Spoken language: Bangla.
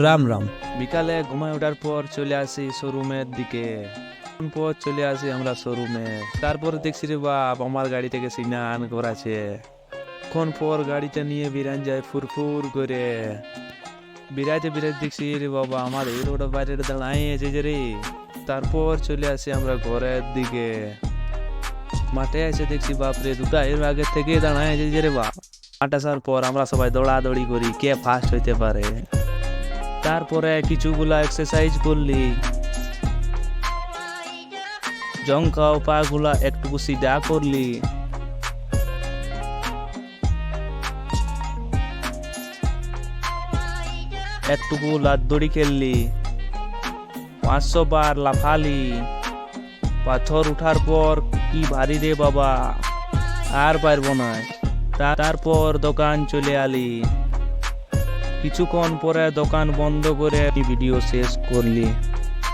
রাম রাম। বিকালে ঘুমায় ওঠার পর চলে আসি শোরুমের দিকে। পর চলে আসি আমরা শোরুমে, তারপর দেখছি রে বাপ আমার গাড়ি থেকে সিগনাল করাছে। কোন পর গাড়িটা নিয়ে বিরান যায় ফুরফুর করে। বিরাইতে বিরাইতে দেখছি রে বাবা আমার এই রোড বাইরে দাঁড়াই আছে যে রে। তারপর চলে আসি আমরা ঘরের দিকে। মাঠে এসে দেখছি বাপরে দুটা এর আগে থেকে দাঁড়ায় আছে যে রে বাপ। মাঠ আসার পর আমরা সবাই দৌড়াদৌড়ি করি কে ফার্স্ট হইতে পারে। তারপরে কিছুগুলা এক্সারসাইজ করলি, জঙ্কাও পা গুলা একটু সিধা করলি। একটুকু লাদড়ি খেললি, 500 বার লাফালি। পাথর উঠার পর কি ভারী রে বাবা, আর পারবো না। তারপর দোকান চলে আলি। কিছুক্ষণ পরে দোকান বন্ধ করে ভিডিও শেষ করলি।